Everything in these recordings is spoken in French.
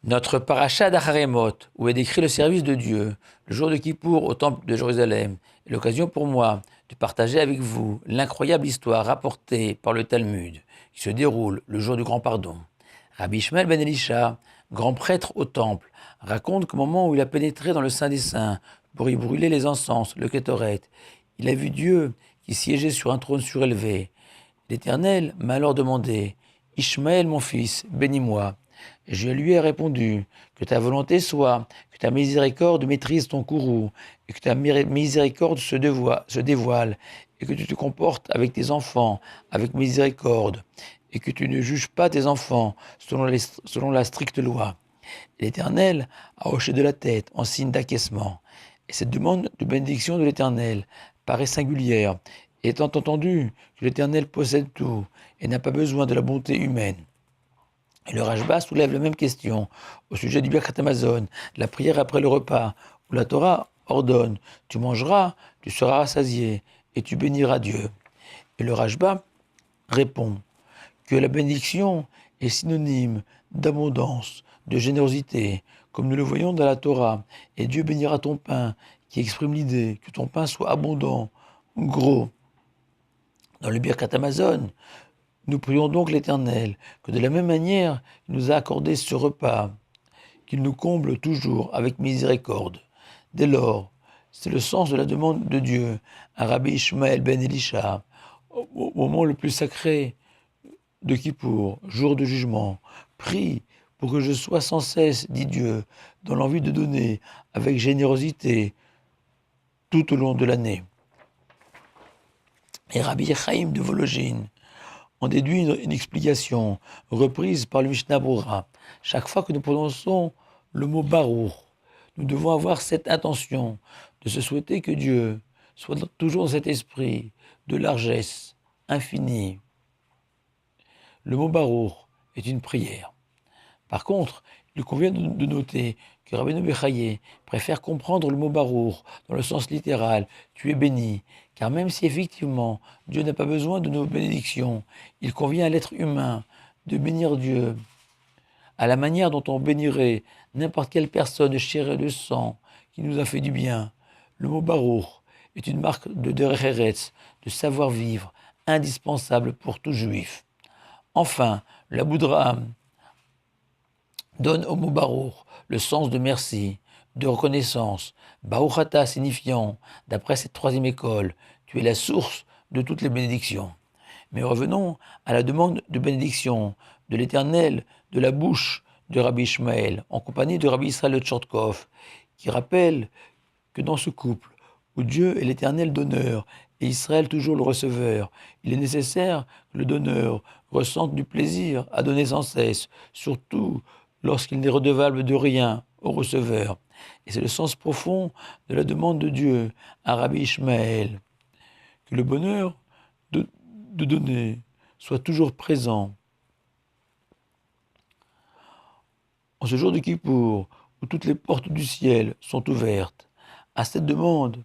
Notre paracha d'Acharemot, où est décrit le service de Dieu, le jour de Kippour au temple de Jérusalem, est l'occasion pour moi de partager avec vous l'incroyable histoire rapportée par le Talmud, qui se déroule le jour du grand pardon. Rabbi Ishmael ben Elisha, grand prêtre au temple, raconte qu'au moment où il a pénétré dans le Saint des Saints pour y brûler les encens, le Kétoret, il a vu Dieu qui siégeait sur un trône surélevé. L'Éternel m'a alors demandé: Ishmaël, mon fils, bénis-moi. Et je lui ai répondu: que ta volonté soit, que ta miséricorde maîtrise ton courroux, et que ta miséricorde se dévoile, et que tu te comportes avec tes enfants avec miséricorde, et que tu ne juges pas tes enfants selon la stricte loi. Et l'Éternel a hoché de la tête en signe d'acquiescement. Et cette demande de bénédiction de l'Éternel paraît singulière, étant entendu que l'Éternel possède tout et n'a pas besoin de la bonté humaine. Et le Rajba soulève la même question au sujet du Birkat Hamazon, la prière après le repas, où la Torah ordonne: tu mangeras, tu seras rassasié, et tu béniras Dieu. Et le Rajba répond que la bénédiction est synonyme d'abondance, de générosité, comme nous le voyons dans la Torah. Et Dieu bénira ton pain, qui exprime l'idée que ton pain soit abondant, gros. Dans le Birkat Hamazon, nous prions donc l'Éternel que de la même manière il nous a accordé ce repas, qu'il nous comble toujours avec miséricorde. Dès lors, c'est le sens de la demande de Dieu à Rabbi Ishmael ben Elisha, au moment le plus sacré de Kippour, jour de jugement. Prie pour que je sois sans cesse, dit Dieu, dans l'envie de donner avec générosité tout au long de l'année. Et Rabbi Chaim de Vologine on déduit une explication reprise par le Mishnah Brura. Chaque fois que nous prononçons le mot Baruch, nous devons avoir cette intention de se souhaiter que Dieu soit toujours dans cet esprit de largesse infinie. Le mot Baruch est une prière. Par contre, il convient de noter que Rabbeinu Bechaye préfère comprendre le mot Baruch dans le sens littéral, tu es béni, car même si effectivement Dieu n'a pas besoin de nos bénédictions, il convient à l'être humain de bénir Dieu à la manière dont on bénirait n'importe quelle personne de chair et de sang qui nous a fait du bien. Le mot Baruch est une marque de derech eretz, de savoir-vivre, indispensable pour tout juif. Enfin, la Boudraham donne au mot Baruch le sens de merci, de reconnaissance. Baruchata signifiant, d'après cette troisième école, tu es la source de toutes les bénédictions. Mais revenons à la demande de bénédiction de l'Éternel de la bouche de Rabbi Ishmael, en compagnie de Rabbi Israël de Tchortkov, qui rappelle que dans ce couple, où Dieu est l'Éternel donneur et Israël toujours le receveur, il est nécessaire que le donneur ressente du plaisir à donner sans cesse, surtout lorsqu'il n'est redevable de rien au receveur. Et c'est le sens profond de la demande de Dieu à Rabbi Ishmael, que le bonheur de donner soit toujours présent. En ce jour de Kippour, où toutes les portes du ciel sont ouvertes, à cette demande,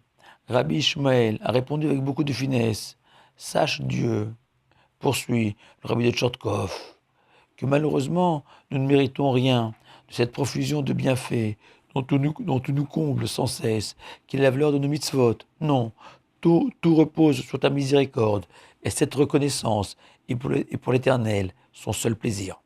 Rabbi Ishmael a répondu avec beaucoup de finesse: sache Dieu, poursuit le rabbi de Tchortkov, que malheureusement nous ne méritons rien de cette profusion de bienfaits dont tu nous combles sans cesse, qu'il est la valeur de nos mitzvot. Non, tout repose sur ta miséricorde, et cette reconnaissance est pour l'Éternel son seul plaisir.